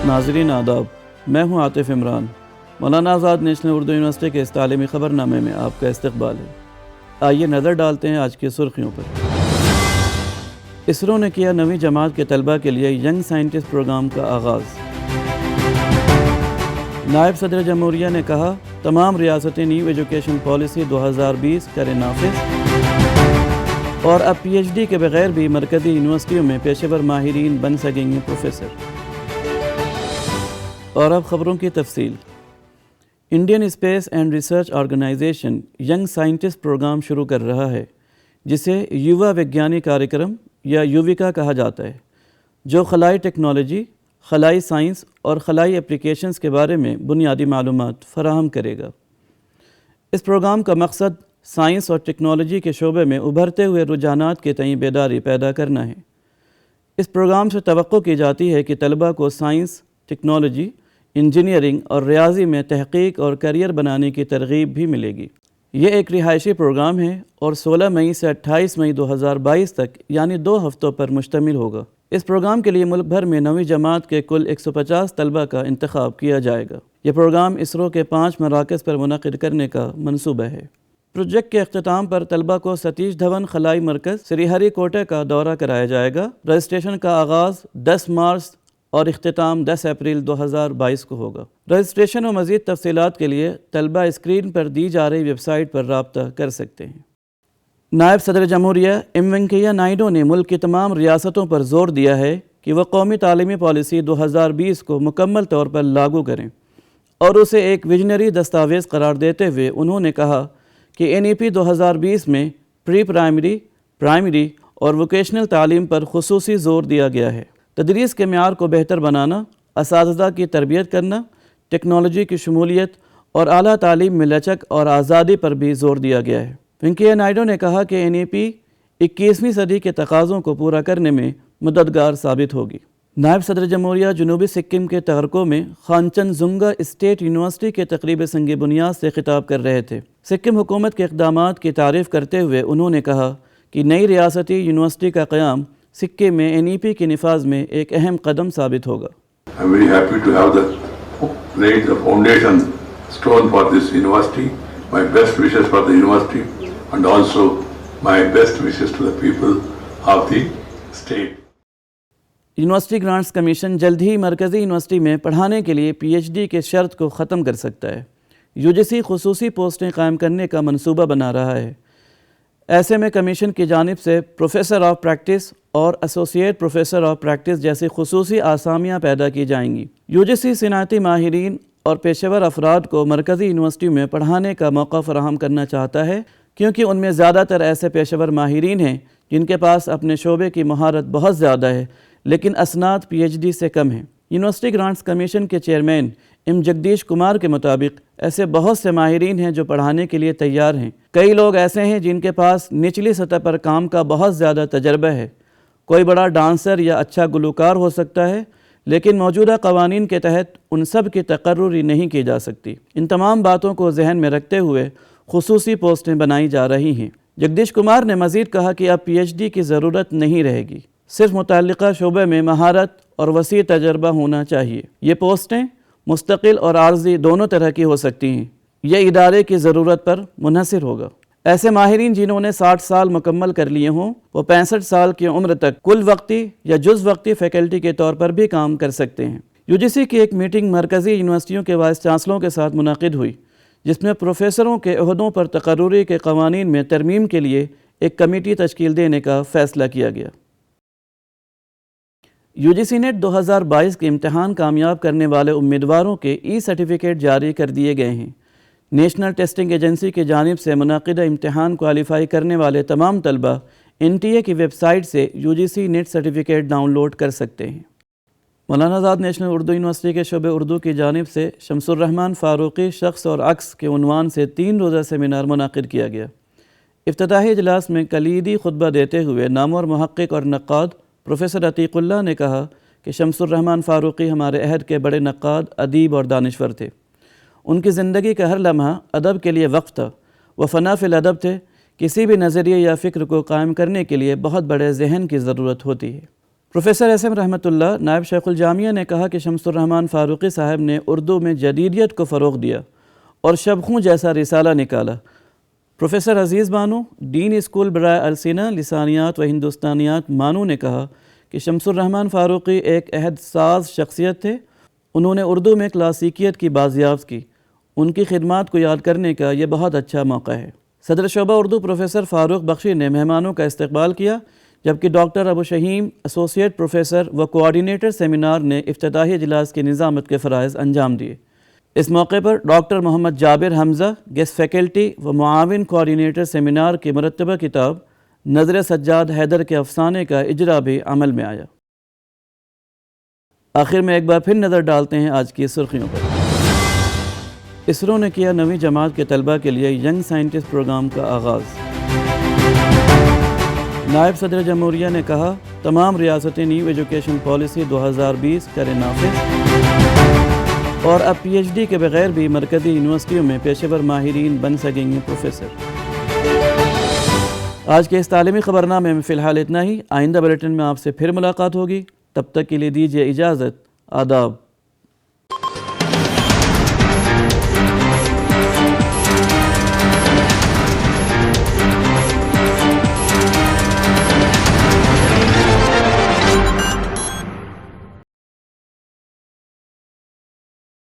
ناظرین آداب، میں ہوں عاطف عمران۔ مولانا آزاد نیشنل اردو یونیورسٹی کے اس تعلیمی خبر نامے میں آپ کا استقبال ہے۔ آئیے نظر ڈالتے ہیں آج کی سرخیوں پر۔ اسرو نے کیا 9ویں جماعت کے طلبہ کے لیے ینگ سائنٹسٹ پروگرام کا آغاز۔ نائب صدر جمہوریہ نے کہا تمام ریاستیں نیو ایجوکیشن پالیسی 2020 کریں نافذ، اور اب پی ایچ ڈی کے بغیر بھی مرکزی یونیورسٹیوں میں پیشہ ور ماہرین بن سکیں گے پروفیسر۔ اور اب خبروں کی تفصیل۔ Indian space and research organisation young scientist programme شروع کر رہا ہے، جسے یووا وگیانی کاریکرم یا یوویکا کہا جاتا ہے، جو خلائی ٹیکنالوجی، خلائی سائنس اور خلائی اپلیکیشنز کے بارے میں بنیادی معلومات فراہم کرے گا۔ اس پروگرام کا مقصد سائنس اور ٹیکنالوجی کے شعبے میں ابھرتے ہوئے رجحانات کے تئیں بیداری پیدا کرنا ہے۔ اس پروگرام سے توقع کی جاتی ہے کہ طلباء کو سائنس، ٹیکنالوجی، انجینئرنگ اور ریاضی میں تحقیق اور کیریئر بنانے کی ترغیب بھی ملے گی۔ یہ ایک رہائشی پروگرام ہے اور 16 مئی سے 28 مئی 2022 تک یعنی 2 ہفتوں پر مشتمل ہوگا۔ اس پروگرام کے لیے ملک بھر میں 9ویں جماعت کے کل 150 طلباء کا انتخاب کیا جائے گا۔ یہ پروگرام اسرو کے 5 مراکز پر منعقد کرنے کا منصوبہ ہے۔ پروجیکٹ کے اختتام پر طلباء کو ستیش دھون خلائی مرکز سری ہری کوٹا کا دورہ کرایا جائے گا۔ رجسٹریشن کا آغاز 10 مارچ اور اختتام 10 اپریل 2022 کو ہوگا۔ رجسٹریشن و مزید تفصیلات کے لیے طلباء اسکرین پر دی جا رہی ویب سائٹ پر رابطہ کر سکتے ہیں۔ نائب صدر جمہوریہ ایم وینکیا نائیڈو نے ملک کی تمام ریاستوں پر زور دیا ہے کہ وہ قومی تعلیمی پالیسی 2020 کو مکمل طور پر لاگو کریں اور اسے ایک ویژنری دستاویز قرار دیتے ہوئے انہوں نے کہا کہ این ای پی 2020 میں پری پرائمری، پرائمری اور ووکیشنل تعلیم پر خصوصی زور دیا گیا ہے۔ تدریس کے معیار کو بہتر بنانا، اساتذہ کی تربیت کرنا، ٹیکنالوجی کی شمولیت اور اعلیٰ تعلیم میں لچک اور آزادی پر بھی زور دیا گیا ہے۔ وینکیا نائیڈو نے کہا کہ این ای پی 21ویں صدی کے تقاضوں کو پورا کرنے میں مددگار ثابت ہوگی۔ نائب صدر جمہوریہ جنوبی سکم کے تغرکوں میں خانچن زنگا اسٹیٹ یونیورسٹی کے تقریب سنگ بنیاد سے خطاب کر رہے تھے۔ سکم حکومت کے اقدامات کی تعریف کرتے ہوئے انہوں نے کہا کہ نئی ریاستی یونیورسٹی کا قیام سکم میں این ای پی کے نفاذ میں ایک اہم قدم ثابت ہوگا۔ I'm very happy to have laid the foundation stone for this university. My best wishes for the university and also my best wishes to the people of the state. University grants commission جلد ہی مرکزی university میں پڑھانے کے لیے P H D کے شرط کو ختم کر سکتا ہے۔ یو جی سی خصوصی پوسٹیں قائم کرنے کا منصوبہ بنا رہا ہے۔ ایسے میں کمیشن کی جانب سے پروفیسر آف پریکٹس اور ایسوسیٹ پروفیسر آف پریکٹس جیسی خصوصی آسامیاں پیدا کی جائیں گی۔ یو جی سی صنعتی ماہرین اور پیشہ ور افراد کو مرکزی یونیورسٹی میں پڑھانے کا موقع فراہم کرنا چاہتا ہے، کیونکہ ان میں زیادہ تر ایسے پیشہ ور ماہرین ہیں جن کے پاس اپنے شعبے کی مہارت بہت زیادہ ہے لیکن اسناد پی ایچ ڈی سے کم ہیں۔ یونیورسٹی گرانٹس کمیشن کے چیئرمین ایم جگدیش کمار کے مطابق ایسے بہت سے ماہرین ہیں جو پڑھانے کے لیے تیار ہیں۔ کئی لوگ ایسے ہیں جن کے پاس نچلی سطح پر کام کا بہت زیادہ تجربہ ہے۔ کوئی بڑا ڈانسر یا اچھا گلوکار ہو سکتا ہے، لیکن موجودہ قوانین کے تحت ان سب کی تقرری نہیں کی جا سکتی۔ ان تمام باتوں کو ذہن میں رکھتے ہوئے خصوصی پوسٹیں بنائی جا رہی ہیں۔ جگدیش کمار نے مزید کہا کہ اب پی ایچ ڈی کی ضرورت نہیں رہے گی، صرف متعلقہ شعبے میں مہارت اور وسیع تجربہ ہونا چاہیے۔ یہ پوسٹیں مستقل اور عارضی دونوں طرح کی ہو سکتی ہیں۔ یہ ادارے کی ضرورت پر منحصر ہوگا۔ ایسے ماہرین جنہوں نے 60 سال مکمل کر لیے ہوں وہ 65 سال کی عمر تک کل وقتی یا جز وقتی فیکلٹی کے طور پر بھی کام کر سکتے ہیں۔ یو جی سی کی ایک میٹنگ مرکزی یونیورسٹیوں کے وائس چانسلروں کے ساتھ منعقد ہوئی، جس میں پروفیسروں کے عہدوں پر تقرری کے قوانین میں ترمیم کے لیے ایک کمیٹی تشکیل دینے کا فیصلہ کیا گیا۔ یو جی سی نیٹ 2022 کے امتحان کامیاب کرنے والے امیدواروں کے ای سرٹیفکیٹ جاری کر دیے گئے ہیں۔ نیشنل ٹیسٹنگ ایجنسی کی جانب سے منعقدہ امتحان کوالیفائی کرنے والے تمام طلبہ این ٹی اے کی ویب سائٹ سے U G C NET certificate download کر سکتے ہیں۔ مولانا آزاد نیشنل اردو یونیورسٹی کے شعبہ اردو کی جانب سے شمس الرحمن فاروقی شخص اور عکس کے عنوان سے 3 روزہ سیمینار منعقد کیا گیا۔ افتتاحی اجلاس میں کلیدی خطبہ دیتے ہوئے نامور محقق اور نقاد پروفیسر عتیق اللہ نے کہا کہ شمس الرحمن فاروقی ہمارے عہد کے بڑے نقاد، ادیب اور دانشور تھے۔ ان کی زندگی کا ہر لمحہ ادب کے لیے وقف تھا۔ وہ فنا فی الادب تھے۔ کسی بھی نظریے یا فکر کو قائم کرنے کے لیے بہت بڑے ذہن کی ضرورت ہوتی ہے۔ پروفیسر احسن رحمۃ اللہ نائب شیخ الجامعہ نے کہا کہ شمس الرحمان فاروقی صاحب نے اردو میں جدیدیت کو فروغ دیا اور شبخوں جیسا رسالہ نکالا۔ پروفیسر عزیز بانو ڈین اسکول برائے السنہ لسانیات و ہندوستانیات مانو نے کہا کہ شمس الرحمان فاروقی ایک عہد ساز شخصیت تھے۔ انہوں نے اردو میں کلاسیکیت کی بازیافت کی۔ ان کی خدمات کو یاد کرنے کا یہ بہت اچھا موقع ہے۔ صدر شعبہ اردو پروفیسر فاروق بخشی نے مہمانوں کا استقبال کیا، جبکہ ڈاکٹر ابو شہیم ایسوسیٹ پروفیسر و کوآرڈینیٹر سیمینار نے افتتاحی اجلاس کی نظامت کے فرائض انجام دیے۔ اس موقع پر ڈاکٹر محمد جابر حمزہ گیسٹ فیکلٹی و معاون کوآرڈینیٹر سیمینار کی مرتبہ کتاب نظر سجاد حیدر کے افسانے کا اجرا بھی عمل میں آیا۔ آخر میں ایک بار پھر نظر ڈالتے ہیں آج کی سرخیوں پر۔ اسرو نے کیا 9ویں جماعت کے طلبہ کے لیے ینگ سائنٹسٹ پروگرام کا آغاز۔ نائب صدر جمہوریہ نے کہا تمام ریاستیں نیو ایجوکیشن پالیسی 2020 کریں نافذ، اور اب پی ایچ ڈی کے بغیر بھی مرکزی یونیورسٹیوں میں پیشہ ور ماہرین بن سکیں گے پروفیسر۔ آج کے اس تعلیمی خبرنامے میں فی الحال اتنا ہی۔ آئندہ بلیٹن میں آپ سے پھر ملاقات ہوگی، تب تک کے لیے دیجیے اجازت۔ آداب۔